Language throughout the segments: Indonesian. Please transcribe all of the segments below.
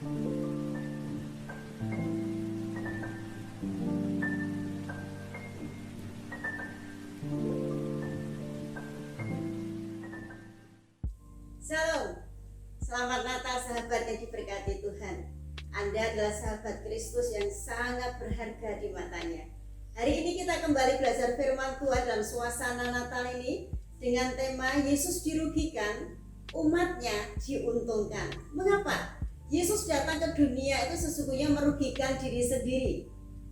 Shalom, selamat Natal sahabat yang diberkati Tuhan. Anda adalah sahabat Kristus yang sangat berharga di matanya. Hari ini kita kembali belajar firman Tuhan dalam suasana Natal ini dengan tema Yesus dirugikan, umatnya diuntungkan. Mengapa? Yesus datang ke dunia itu sesungguhnya merugikan diri sendiri.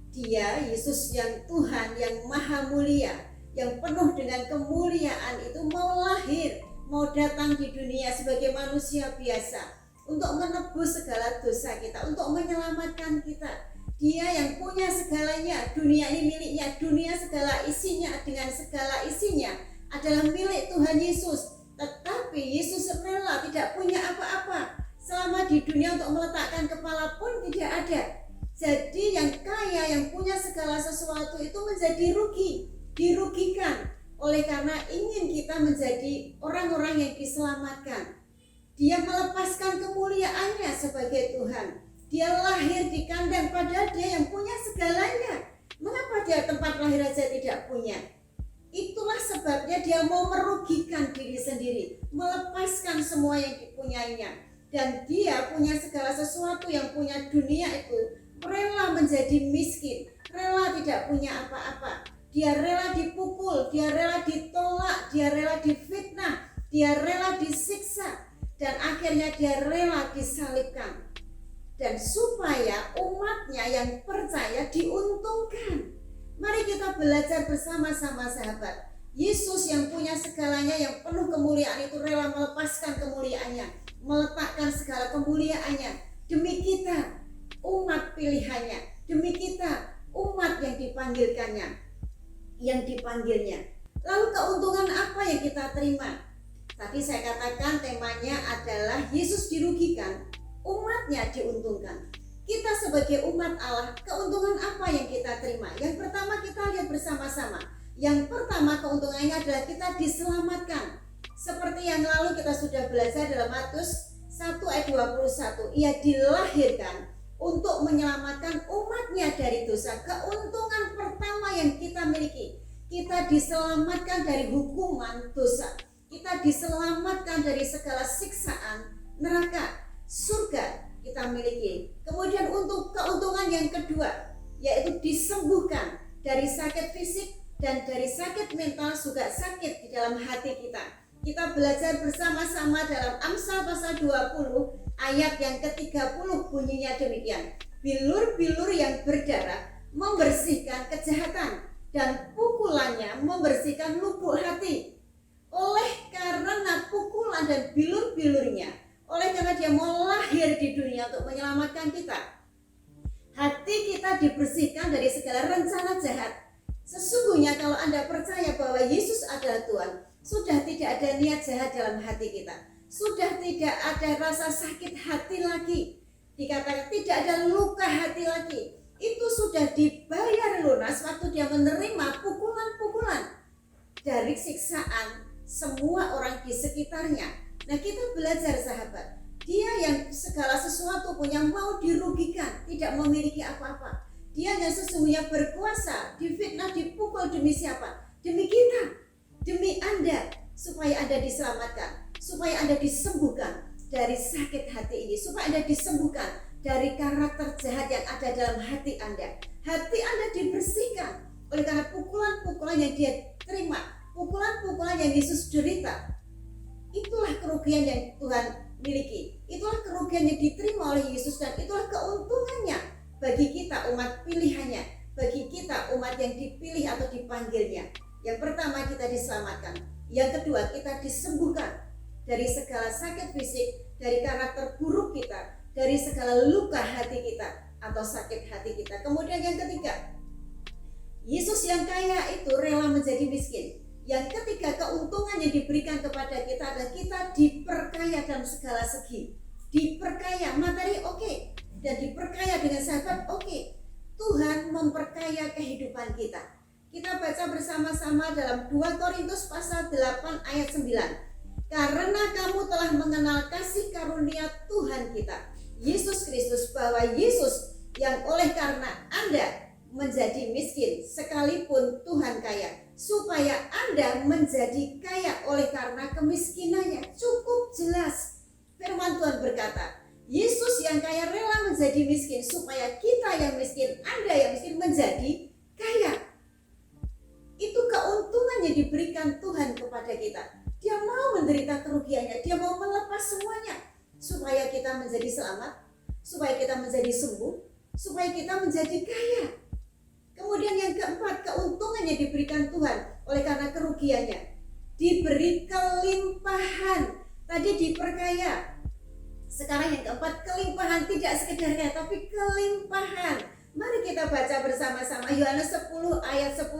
Dia, Yesus yang Tuhan, yang maha mulia, yang penuh dengan kemuliaan itu mau lahir, mau datang di dunia sebagai manusia biasa untuk menebus segala dosa kita, untuk menyelamatkan kita. Dia yang punya segalanya, dunia ini miliknya, dunia segala isinya dengan segala isinya adalah milik Tuhan Yesus. Tetapi Yesus rela tidak punya apa-apa selama di dunia untuk meletakkan kepala pun tidak ada. Jadi yang kaya, yang punya segala sesuatu itu menjadi dirugikan oleh karena ingin kita menjadi orang-orang yang diselamatkan. Dia melepaskan kemuliaannya sebagai Tuhan. Dia lahir di kandang padahal dia yang punya segalanya. Mengapa dia tempat lahir saja tidak punya? Itulah sebabnya dia mau merugikan diri sendiri, melepaskan semua yang dipunyainya. Dan dia punya segala sesuatu, yang punya dunia itu rela menjadi miskin, rela tidak punya apa-apa. Dia rela dipukul, dia rela ditolak, dia rela difitnah, dia rela disiksa, dan akhirnya dia rela disalibkan. Dan supaya umatnya yang percaya diuntungkan. Mari kita belajar bersama-sama sahabat. Yesus yang punya segalanya, yang penuh kemuliaan itu rela melepaskan kemuliaannya, meletakkan segala kemuliaannya demi kita, umat pilihannya, demi kita, umat yang dipanggilnya. Lalu keuntungan apa yang kita terima? Tadi saya katakan temanya adalah Yesus dirugikan, umatnya diuntungkan. Kita sebagai umat Allah, keuntungan apa yang kita terima? Yang pertama kita lihat bersama-sama. Yang pertama keuntungannya adalah kita diselamatkan. Seperti yang lalu kita sudah belajar dalam Matius 1 ayat 21. Ia dilahirkan untuk menyelamatkan umatnya dari dosa. Keuntungan pertama yang kita miliki, kita diselamatkan dari hukuman dosa. Kita diselamatkan dari segala siksaan neraka. Surga kita miliki. Kemudian untuk keuntungan yang kedua, yaitu disembuhkan dari sakit fisik dan dari sakit mental, juga sakit di dalam hati kita. Kita belajar bersama-sama dalam Amsal pasal 20 ayat yang ke-30, bunyinya demikian. Bilur-bilur yang berdarah membersihkan kejahatan, dan pukulannya membersihkan lubuk hati. Oleh karena pukulan dan bilur-bilurnya, oleh karena dia mau lahir di dunia untuk menyelamatkan kita, hati kita dibersihkan dari segala rencana jahat. Sesungguhnya kalau Anda percaya bahwa Yesus adalah Tuhan, sudah tidak ada niat jahat dalam hati kita, sudah tidak ada rasa sakit hati lagi, dikatakan tidak ada luka hati lagi. Itu sudah dibayar lunas waktu dia menerima pukulan-pukulan dari siksaan semua orang di sekitarnya. Nah, kita belajar sahabat, dia yang segala sesuatu punya mau dirugikan, tidak memiliki apa-apa. Dia yang sesungguhnya berkuasa, difitnah, dipukul demi siapa? Demi kita, demi Anda, supaya Anda diselamatkan, supaya Anda disembuhkan dari sakit hati ini, supaya Anda disembuhkan dari karakter jahat yang ada dalam hati Anda. Hati Anda dibersihkan oleh karena pukulan-pukulan yang dia terima, pukulan-pukulan yang Yesus derita. Itulah kerugian yang Tuhan miliki, itulah kerugian yang diterima oleh Yesus, dan itulah keuntungannya bagi kita umat pilihannya, bagi kita umat yang dipilih atau dipanggilnya. Yang pertama kita diselamatkan, yang kedua kita disembuhkan dari segala sakit fisik, dari karakter buruk kita, dari segala luka hati kita atau sakit hati kita. Kemudian yang ketiga, Yesus yang kaya itu rela menjadi miskin. Yang ketiga, keuntungan yang diberikan kepada kita adalah kita diperkaya dalam segala segi. Diperkaya materi, oke, dan diperkaya dengan sahabat, oke. Tuhan memperkaya kehidupan kita. Kita baca bersama-sama dalam 2 Korintus pasal 8 ayat 9. Karena kamu telah mengenal kasih karunia Tuhan kita, Yesus Kristus, bahwa Yesus yang oleh karena Anda menjadi miskin sekalipun Tuhan kaya, supaya Anda menjadi kaya oleh karena kemiskinannya. Cukup jelas. Firman Tuhan berkata, Yesus yang kaya rela menjadi miskin supaya kita yang miskin, Anda yang miskin menjadi kaya. Itu keuntungan yang diberikan Tuhan kepada kita. Dia mau menderita kerugiannya, dia mau melepas semuanya supaya kita menjadi selamat, supaya kita menjadi sembuh, supaya kita menjadi kaya. Kemudian yang keempat, keuntungan yang diberikan Tuhan oleh karena kerugiannya, diberi kelimpahan. Tadi diperkaya. Sekarang yang keempat, kelimpahan, tidak sekedar kaya tapi kelimpahan. Mari kita baca bersama-sama Yohanes 10 ayat 10.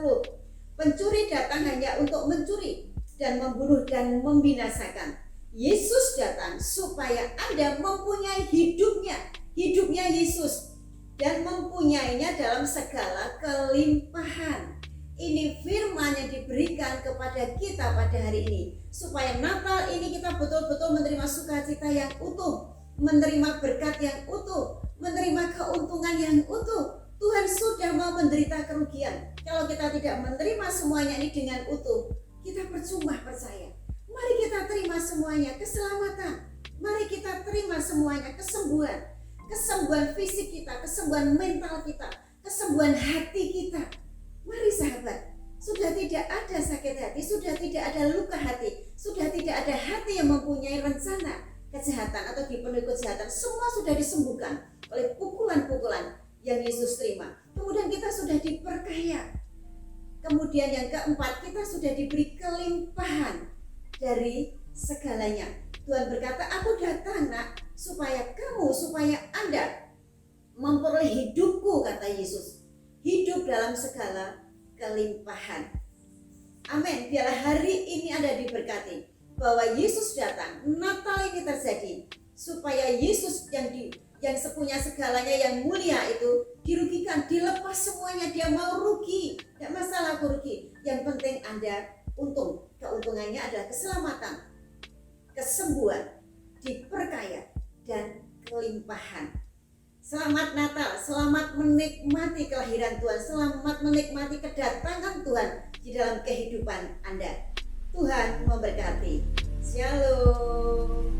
Pencuri datang hanya untuk mencuri dan membunuh dan membinasakan. Yesus datang supaya Anda mempunyai hidupnya Yesus, dan mempunyainya dalam segala kelimpahan. Ini firman yang diberikan kepada kita pada hari ini, supaya Natal ini kita betul-betul menerima sukacita yang utuh, menerima berkat yang utuh, menerima keuntungan yang utuh. Tuhan sudah mau menderita kerugian. Kalau kita tidak menerima semuanya ini dengan utuh, kita percuma percaya. Mari kita terima semuanya, keselamatan. Mari kita terima semuanya, kesembuhan. Kesembuhan fisik kita, kesembuhan mental kita, kesembuhan hati kita. Mari sahabat, sudah tidak ada sakit hati, sudah tidak ada luka hati, sudah tidak ada hati yang mempunyai rencana kejahatan atau dipenuhi kejahatan. Semua sudah disembuhkan oleh pukulan-pukulan yang Yesus terima. Kemudian kita sudah diperkaya. Kemudian yang keempat, kita sudah diberi kelimpahan dari segalanya. Tuhan berkata, aku datang nak, supaya Anda memperoleh hidupku, kata Yesus. Hidup dalam segala kelimpahan. Amin. Biarlah hari ini Anda diberkati, bahwa Yesus datang, Natal ini terjadi, supaya Yesus yang punya segalanya, yang mulia itu dirugikan, dilepas semuanya. Dia mau rugi, tidak masalah aku rugi. Yang penting Anda untung. Keuntungannya adalah keselamatan, kesembuhan, diperkaya, dan kelimpahan. Selamat Natal, selamat menikmati kelahiran Tuhan, selamat menikmati kedatangan Tuhan di dalam kehidupan Anda. Tuhan memberkati. Shalom.